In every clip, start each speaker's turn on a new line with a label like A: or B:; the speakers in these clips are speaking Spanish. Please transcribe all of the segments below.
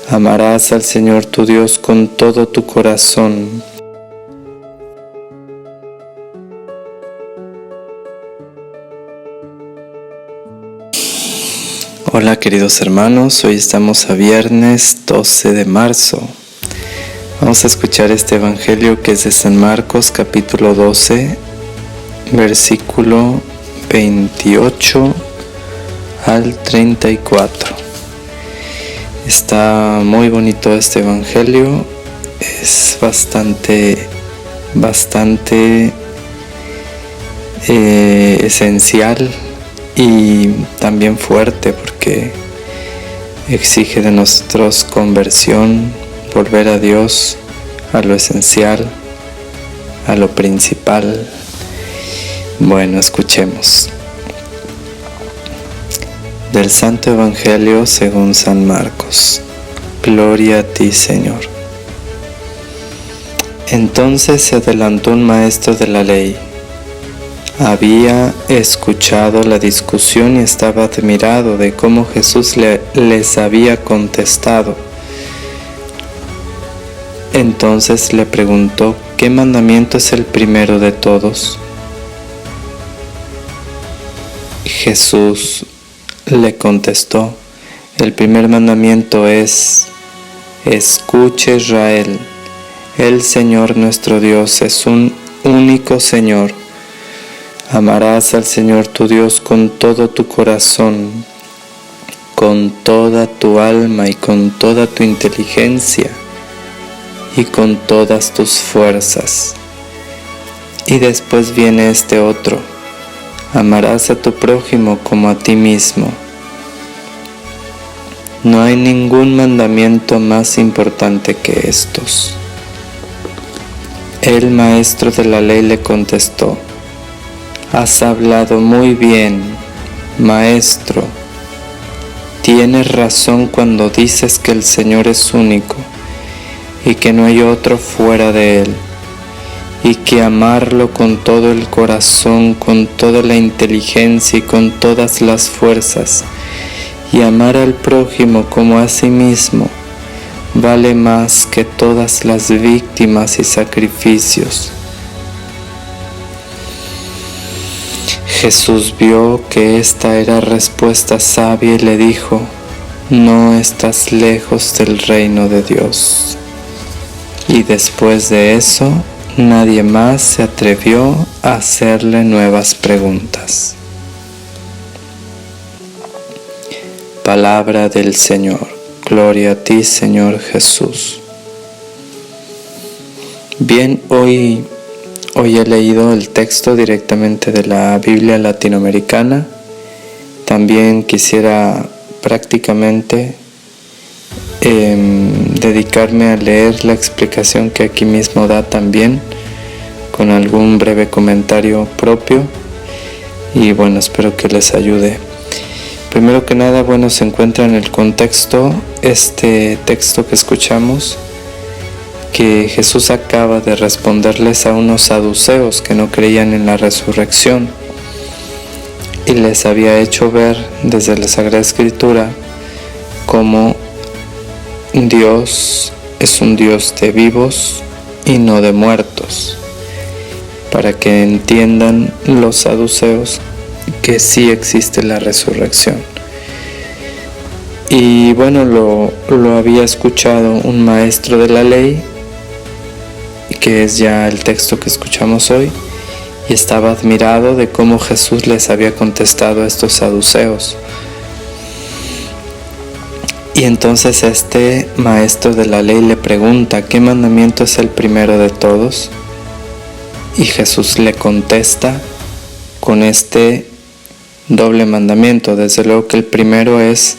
A: Amarás al Señor tu Dios con todo tu corazón. Hola queridos hermanos, hoy estamos a viernes 12 de marzo. Vamos a escuchar este evangelio que es de San Marcos capítulo 12, versículo 28 al 34. Está muy bonito este evangelio, es bastante esencial y también fuerte porque exige de nosotros conversión, volver a Dios, a lo esencial, a lo principal. Bueno, escuchemos. Del Santo Evangelio según San Marcos. Gloria a ti, Señor. Entonces se adelantó un maestro de la ley. Había escuchado la discusión y estaba admirado de cómo Jesús les había contestado. Entonces le preguntó: ¿qué mandamiento es el primero de todos? Jesús le contestó: el primer mandamiento es: escuche, Israel, el Señor nuestro Dios es un único Señor. Amarás al Señor tu Dios con todo tu corazón, con toda tu alma y con toda tu inteligencia y con todas tus fuerzas. Y después viene este otro: amarás a tu prójimo como a ti mismo. No hay ningún mandamiento más importante que estos. El maestro de la ley le contestó: has hablado muy bien, maestro. Tienes razón cuando dices que el Señor es único y que no hay otro fuera de Él, y que amarlo con todo el corazón, con toda la inteligencia y con todas las fuerzas, y amar al prójimo como a sí mismo, vale más que todas las víctimas y sacrificios. Jesús vio que esta era respuesta sabia y le dijo: no estás lejos del reino de Dios. Y después de eso, nadie más se atrevió a hacerle nuevas preguntas. Palabra del Señor. Gloria a ti, Señor Jesús. Bien, hoy he leído el texto directamente de la Biblia latinoamericana. También quisiera prácticamente dedicarme a leer la explicación que aquí mismo da también, con algún breve comentario propio, y bueno, espero que les ayude. Primero que nada, bueno, se encuentra en el contexto este texto que escuchamos, que Jesús acaba de responderles a unos saduceos que no creían en la resurrección, y les había hecho ver desde la Sagrada Escritura cómo Dios es un Dios de vivos y no de muertos, para que entiendan los saduceos que sí existe la resurrección. Y bueno, lo había escuchado un maestro de la ley, que es ya el texto que escuchamos hoy, y estaba admirado de cómo Jesús les había contestado a estos saduceos. Y entonces este maestro de la ley le pregunta: ¿qué mandamiento es el primero de todos? Y Jesús le contesta con este doble mandamiento. Desde luego que el primero es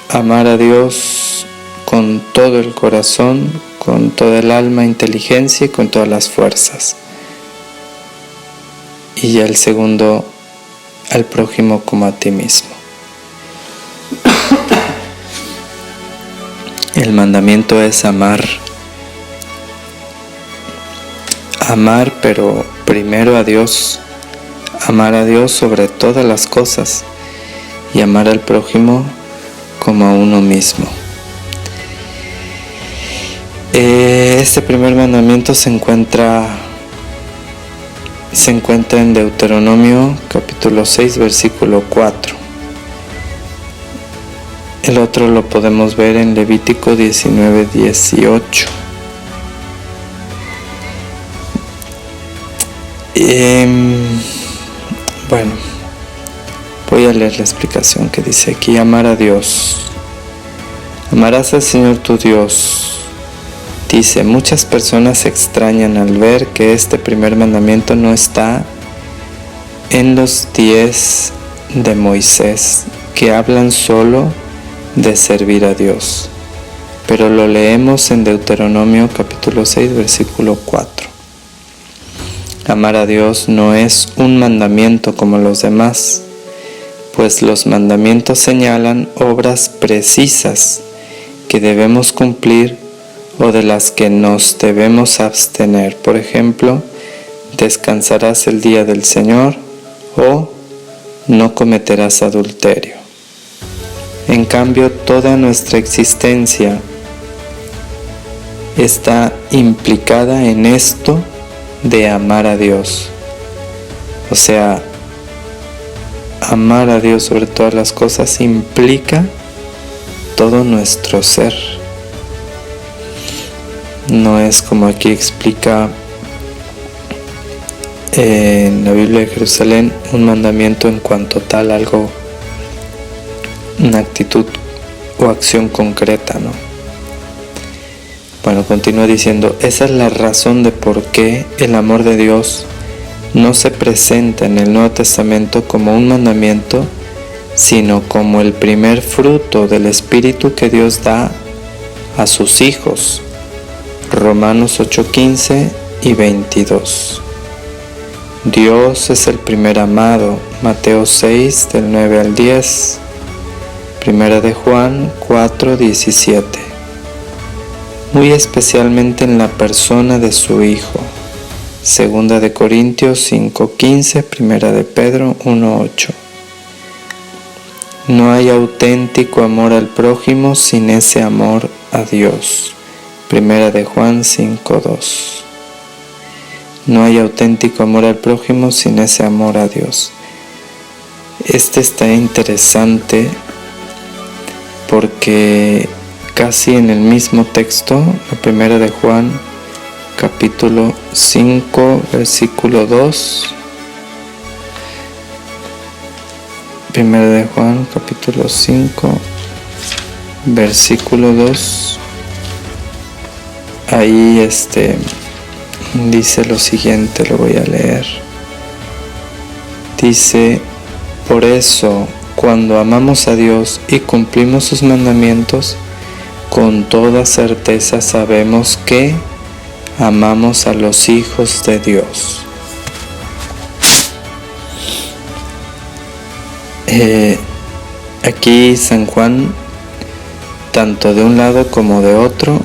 A: amar a Dios con todo el corazón, con toda el alma, inteligencia y con todas las fuerzas. Y ya el segundo, al prójimo como a ti mismo. El mandamiento es amar, pero primero a Dios, amar a Dios sobre todas las cosas y amar al prójimo como a uno mismo. Este primer mandamiento se encuentra en Deuteronomio capítulo 6 versículo 4. El otro lo podemos ver en Levítico 19:18. Bueno, voy a leer la explicación que dice aquí: amar a Dios. Amarás al Señor tu Dios. Dice, muchas personas se extrañan al ver que este primer mandamiento no está en los 10 de Moisés, que hablan solo de servir a Dios. Pero lo leemos en Deuteronomio capítulo 6, versículo 4. Amar a Dios no es un mandamiento como los demás, pues los mandamientos señalan obras precisas que debemos cumplir o de las que nos debemos abstener. Por ejemplo, descansarás el día del Señor o no cometerás adulterio. En cambio, toda nuestra existencia está implicada en esto de amar a Dios. O sea, amar a Dios sobre todas las cosas implica todo nuestro ser. No es como aquí explica en la Biblia de Jerusalén, un mandamiento en cuanto tal, algo, una actitud o acción concreta, ¿no? Bueno, continúa diciendo, esa es la razón de por qué el amor de Dios no se presenta en el Nuevo Testamento como un mandamiento, sino como el primer fruto del Espíritu que Dios da a sus hijos. Romanos 8:15 y 22. Dios es el primer amado. Mateo 6 del 9 al 10. Primera de Juan 4:17. Muy especialmente en la persona de su Hijo. Segunda de Corintios 5:15. Primera de Pedro 1:8. No hay auténtico amor al prójimo sin ese amor a Dios. Primera de Juan 5:2. No hay auténtico amor al prójimo sin ese amor a Dios. Este está interesante porque casi en el mismo texto, la Primera de Juan, capítulo 5, versículo 2. Primera de Juan, capítulo 5, versículo 2. Ahí dice lo siguiente, lo voy a leer. Dice, por eso, cuando amamos a Dios y cumplimos sus mandamientos, con toda certeza sabemos que amamos a los hijos de Dios. Aquí San Juan, tanto de un lado como de otro,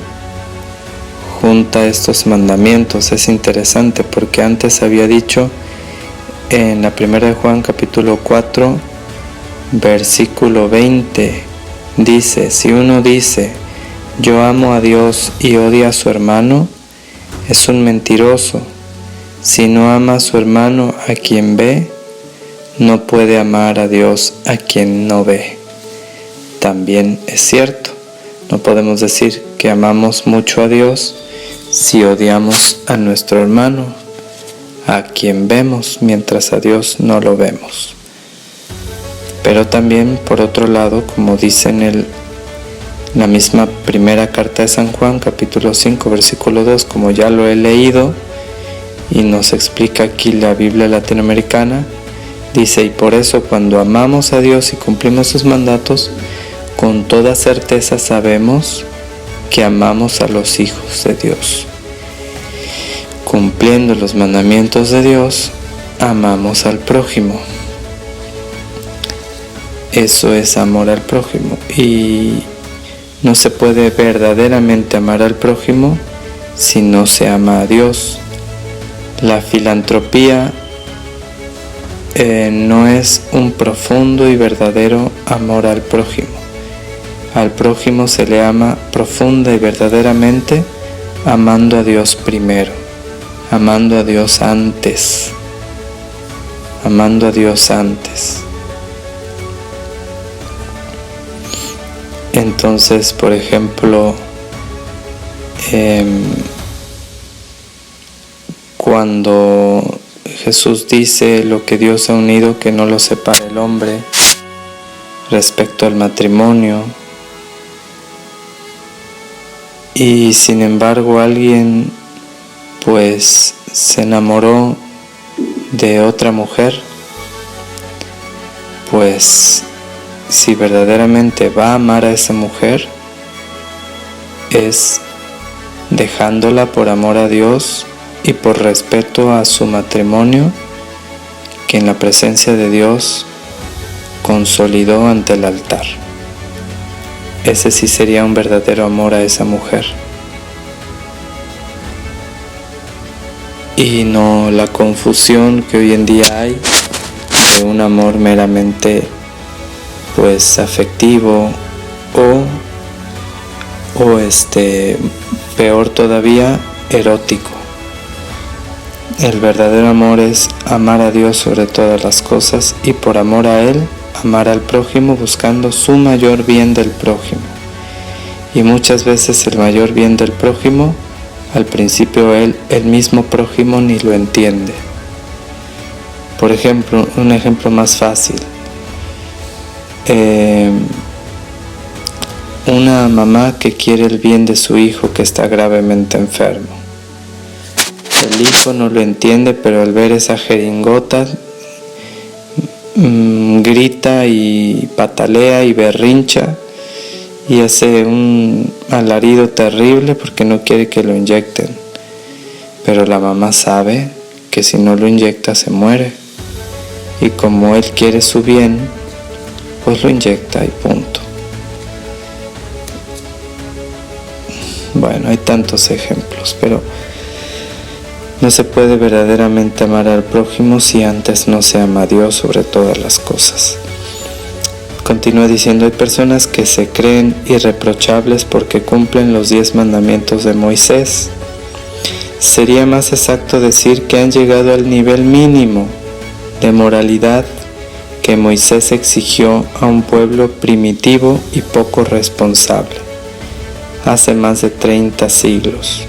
A: junta estos mandamientos. Es interesante porque antes había dicho en la Primera de Juan capítulo 4 versículo 20, dice, si uno dice yo amo a Dios y odia a su hermano, es un mentiroso. Si no ama a su hermano a quien ve, no puede amar a Dios a quien no ve. También es cierto, no podemos decir que amamos mucho a Dios si odiamos a nuestro hermano, a quien vemos, mientras a Dios no lo vemos. Pero también, por otro lado, como dice en la misma primera carta de San Juan, capítulo 5, versículo 2, como ya lo he leído, y nos explica aquí la Biblia latinoamericana, dice, y por eso cuando amamos a Dios y cumplimos sus mandatos, con toda certeza sabemos que amamos a los hijos de Dios. Cumpliendo los mandamientos de Dios, amamos al prójimo. Eso es amor al prójimo. Y no se puede verdaderamente amar al prójimo si no se ama a Dios. La filantropía no es un profundo y verdadero amor al prójimo. Al prójimo se le ama profunda y verdaderamente amando a Dios primero, amando a Dios antes, amando a Dios antes. Entonces, por ejemplo, cuando Jesús dice lo que Dios ha unido, que no lo separe el hombre, respecto al matrimonio, y sin embargo alguien pues se enamoró de otra mujer, pues si verdaderamente va a amar a esa mujer, es dejándola por amor a Dios y por respeto a su matrimonio, que en la presencia de Dios consolidó ante el altar. Ese sí sería un verdadero amor a esa mujer. Y no la confusión que hoy en día hay de un amor meramente pues afectivo o peor todavía, erótico. El verdadero amor es amar a Dios sobre todas las cosas y por amor a Él, amar al prójimo buscando su mayor bien del prójimo. Y muchas veces el mayor bien del prójimo, al principio el mismo prójimo ni lo entiende. Por ejemplo, un ejemplo más fácil. Una mamá que quiere el bien de su hijo que está gravemente enfermo. El hijo no lo entiende, pero al ver esa jeringota grita y patalea y berrincha y hace un alarido terrible porque no quiere que lo inyecten. Pero la mamá sabe que si no lo inyecta se muere, y como él quiere su bien, pues lo inyecta y punto. Bueno, hay tantos ejemplos, pero no se puede verdaderamente amar al prójimo si antes no se ama a Dios sobre todas las cosas. Continúa diciendo, hay personas que se creen irreprochables porque cumplen los 10 mandamientos de Moisés. Sería más exacto decir que han llegado al nivel mínimo de moralidad que Moisés exigió a un pueblo primitivo y poco responsable hace más de 30 siglos.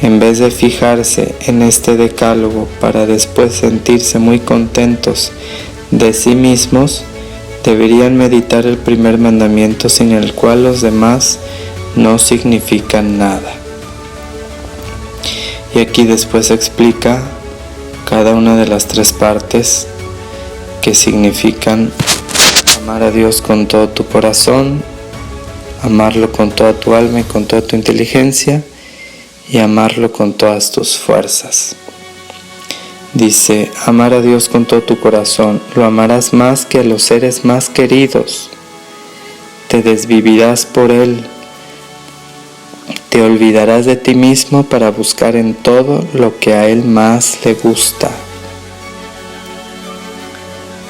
A: En vez de fijarse en este decálogo para después sentirse muy contentos de sí mismos, deberían meditar el primer mandamiento, sin el cual los demás no significan nada. Y aquí después explica cada una de las 3 partes que significan amar a Dios con todo tu corazón, amarlo con toda tu alma y con toda tu inteligencia, y amarlo con todas tus fuerzas. Dice, amar a Dios con todo tu corazón, lo amarás más que a los seres más queridos, te desvivirás por Él, te olvidarás de ti mismo para buscar en todo lo que a Él más le gusta.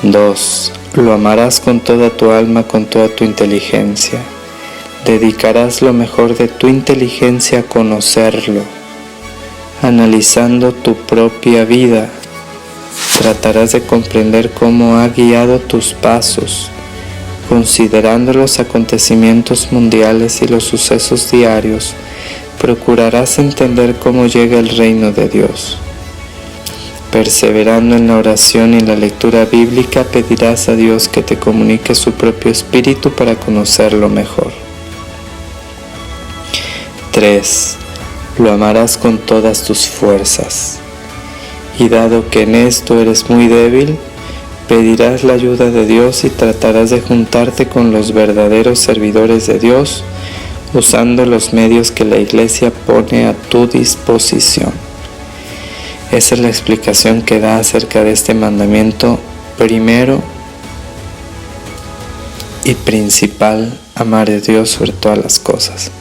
A: 2. Lo amarás con toda tu alma, con toda tu inteligencia. Dedicarás lo mejor de tu inteligencia a conocerlo. Analizando tu propia vida, tratarás de comprender cómo ha guiado tus pasos, considerando los acontecimientos mundiales y los sucesos diarios. Procurarás entender cómo llega el reino de Dios. Perseverando en la oración y la lectura bíblica, pedirás a Dios que te comunique su propio espíritu para conocerlo mejor. 3. Lo amarás con todas tus fuerzas. Y dado que en esto eres muy débil, pedirás la ayuda de Dios y tratarás de juntarte con los verdaderos servidores de Dios, usando los medios que la Iglesia pone a tu disposición. Esa es la explicación que da acerca de este mandamiento primero y principal, amar a Dios sobre todas las cosas.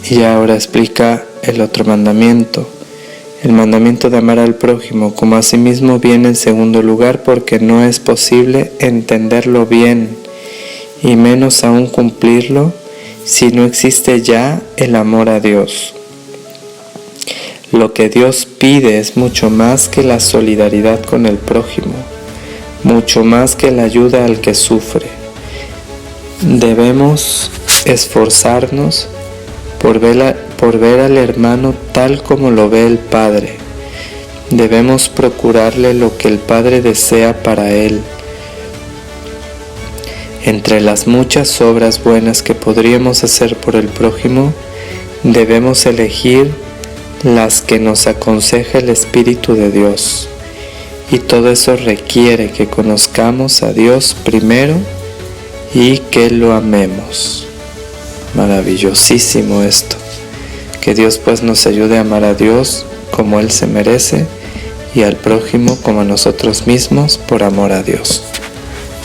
A: Y ahora explica el otro mandamiento, el mandamiento de amar al prójimo como a sí mismo viene en segundo lugar, porque no es posible entenderlo bien y menos aún cumplirlo si no existe ya el amor a Dios. Lo que Dios pide es mucho más que la solidaridad con el prójimo, mucho más que la ayuda al que sufre. Debemos esforzarnos por ver al hermano tal como lo ve el Padre. Debemos procurarle lo que el Padre desea para él. Entre las muchas obras buenas que podríamos hacer por el prójimo, debemos elegir las que nos aconseja el Espíritu de Dios. Y todo eso requiere que conozcamos a Dios primero y que lo amemos. Maravillosísimo esto. Que Dios pues nos ayude a amar a Dios como Él se merece y al prójimo como a nosotros mismos por amor a Dios.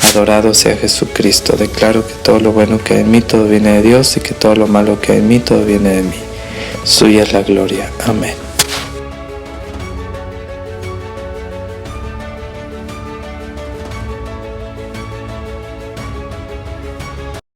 A: Adorado sea Jesucristo. Declaro que todo lo bueno que hay en mí, todo viene de Dios, y que todo lo malo que hay en mí, todo viene de mí. Suya es la gloria. Amén.